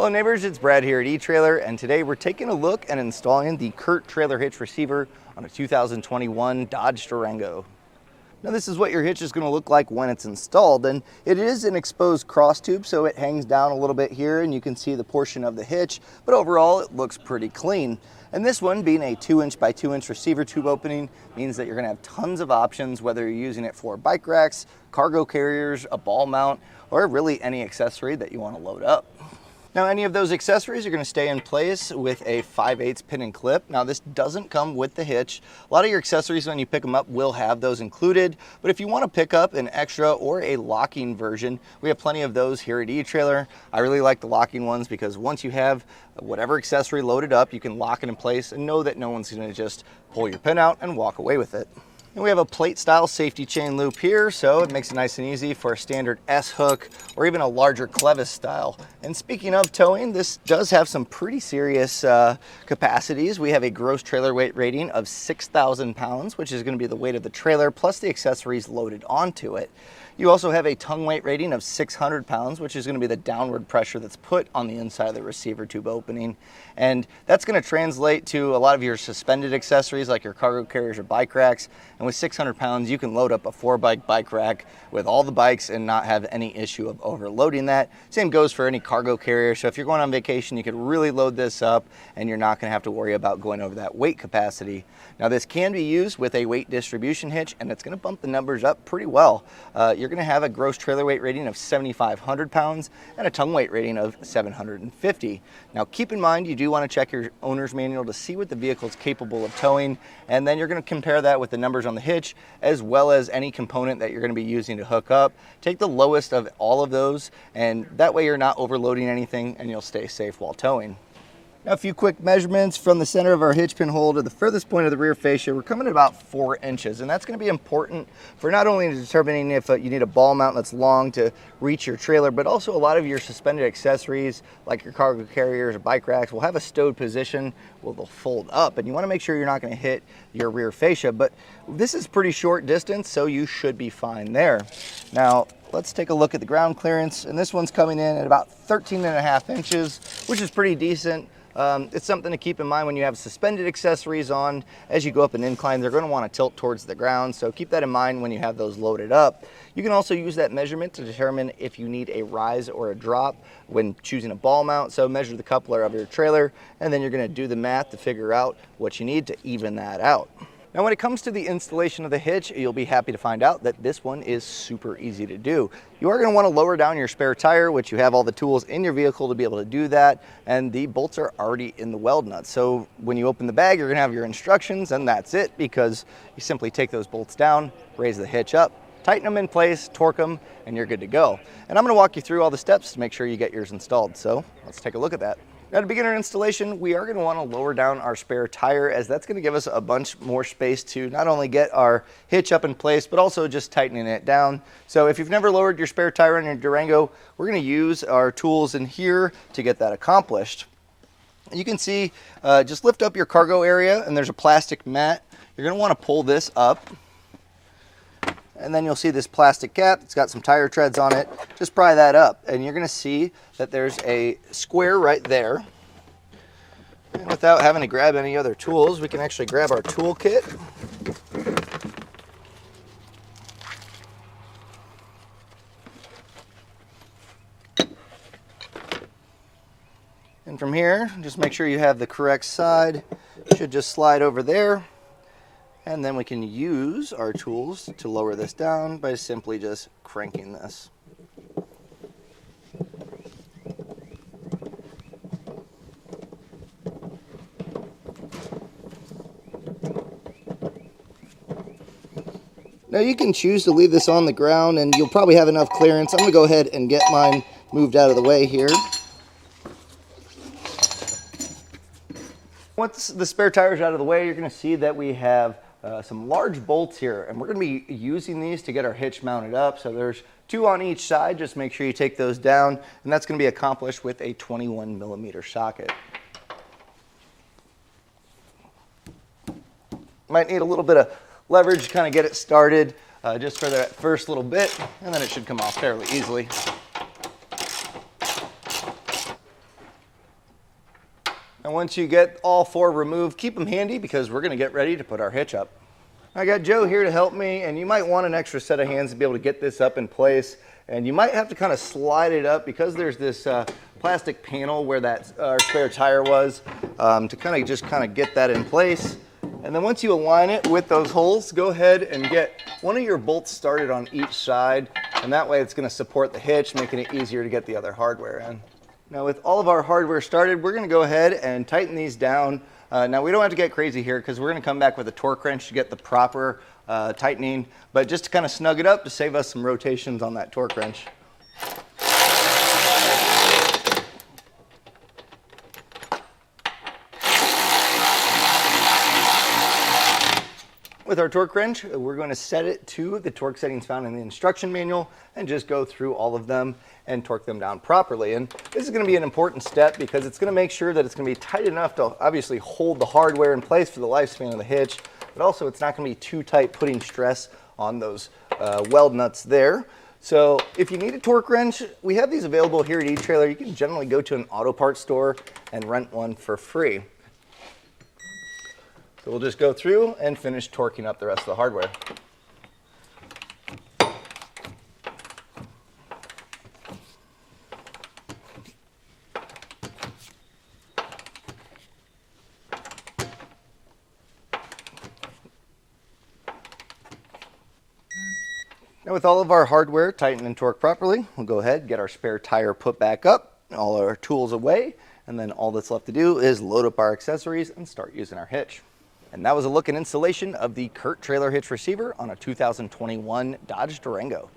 Hello neighbors, it's Brad here at eTrailer, and today we're taking a look at installing the Curt Trailer Hitch Receiver on a 2021 Dodge Durango. Now this is what your hitch is going to look like when it's installed, and it is an exposed cross tube, so it hangs down a little bit here and you can see the portion of the hitch, but overall it looks pretty clean. And this one, being a 2" by 2" receiver tube opening, means that you're going to have tons of options, whether you're using it for bike racks, cargo carriers, a ball mount, or really any accessory that you want to load up. Now any of those accessories are going to stay in place with a 5/8 pin and clip. Now this doesn't come with the hitch. A lot of your accessories when you pick them up will have those included, but if you want to pick up an extra or a locking version, we have plenty of those here at eTrailer. I really like the locking ones because once you have whatever accessory loaded up, you can lock it in place and know that no one's going to just pull your pin out and walk away with it. And we have a plate style safety chain loop here, so it makes it nice and easy for a standard S hook or even a larger clevis style. And speaking of towing, this does have some pretty serious capacities. We have a gross trailer weight rating of 6,000 pounds, which is going to be the weight of the trailer plus the accessories loaded onto it. You also have a tongue weight rating of 600 pounds, which is going to be the downward pressure that's put on the inside of the receiver tube opening. And that's going to translate to a lot of your suspended accessories like your cargo carriers or bike racks. And with 600 pounds, you can load up a 4-bike bike rack with all the bikes and not have any issue of overloading that. Same goes for any cargo carrier. So if you're going on vacation, you could really load this up and you're not going to have to worry about going over that weight capacity. Now this can be used with a weight distribution hitch, and it's going to bump the numbers up pretty well. You're going to have a gross trailer weight rating of 7,500 pounds and a tongue weight rating of 750. Now keep in mind, you do want to check your owner's manual to see what the vehicle is capable of towing, and then you're going to compare that with the numbers on the hitch as well as any component that you're going to be using to hook up. Take the lowest of all of those, and that way you're not overloading anything and you'll stay safe while towing. Now a few quick measurements from the center of our hitch pin hole to the furthest point of the rear fascia. We're coming at about 4 inches, and that's going to be important for not only determining if you need a ball mount that's long to reach your trailer, but also a lot of your suspended accessories like your cargo carriers or bike racks will have a stowed position where they'll fold up, and you want to make sure you're not going to hit your rear fascia. But this is pretty short distance, so you should be fine there. Now let's take a look at the ground clearance, and this one's coming in at about 13.5 inches, which is pretty decent. It's something to keep in mind when you have suspended accessories on. As you go up an incline, they're going to want to tilt towards the ground, so keep that in mind when you have those loaded up. You can also use that measurement to determine if you need a rise or a drop when choosing a ball mount. So measure the coupler of your trailer, and then you're going to do the math to figure out what you need to even that out. Now when it comes to the installation of the hitch, you'll be happy to find out that this one is super easy to do. You are going to want to lower down your spare tire, which you have all the tools in your vehicle to be able to do that, and the bolts are already in the weld nuts. So when you open the bag, you're going to have your instructions, and that's it, because you simply take those bolts down, raise the hitch up, tighten them in place, torque them, and you're good to go. And I'm going to walk you through all the steps to make sure you get yours installed. So let's take a look at that. Now to begin our installation, we are going to want to lower down our spare tire, as that's going to give us a bunch more space to not only get our hitch up in place, but also just tightening it down. So if you've never lowered your spare tire on your Durango, we're going to use our tools in here to get that accomplished. You can see, just lift up your cargo area, and there's a plastic mat. You're going to want to pull this up, and then you'll see this plastic cap. It's got some tire treads on it. Just pry that up, and you're going to see that there's a square right there. And without having to grab any other tools, we can actually grab our tool kit. And from here, just make sure you have the correct side. It should just slide over there. And then we can use our tools to lower this down by simply just cranking this. Now you can choose to leave this on the ground, and you'll probably have enough clearance. I'm going to go ahead and get mine moved out of the way here. Once the spare tire is out of the way, you're going to see that we have some large bolts here, and we're going to be using these to get our hitch mounted up. So there's 2 on each side. Just make sure you take those down, and that's going to be accomplished with a 21mm socket. Might need a little bit of leverage to kind of get it started, just for that first little bit, and then it should come off fairly easily. And once you get all 4 removed, keep them handy because we're going to get ready to put our hitch up. I got Joe here to help me, and you might want an extra set of hands to be able to get this up in place. And you might have to kind of slide it up because there's this plastic panel where that our spare tire was to kind of get that in place. And then once you align it with those holes, go ahead and get one of your bolts started on each side, and that way it's going to support the hitch, making it easier to get the other hardware in. Now with all of our hardware started, we're going to go ahead and tighten these down. Now we don't have to get crazy here because we're going to come back with a torque wrench to get the proper tightening, but just to kind of snug it up to save us some rotations on that torque wrench. With our torque wrench, we're going to set it to the torque settings found in the instruction manual and just go through all of them and torque them down properly. And this is going to be an important step because it's going to make sure that it's going to be tight enough to obviously hold the hardware in place for the lifespan of the hitch, but also it's not going to be too tight, putting stress on those weld nuts there. So if you need a torque wrench, we have these available here at eTrailer. You can generally go to an auto parts store and rent one for free. So we'll just go through and finish torquing up the rest of the hardware. Now with all of our hardware tightened and torqued properly, we'll go ahead and get our spare tire put back up, all our tools away, and then all that's left to do is load up our accessories and start using our hitch. And that was a look and installation of the Curt Trailer Hitch Receiver on a 2021 Dodge Durango.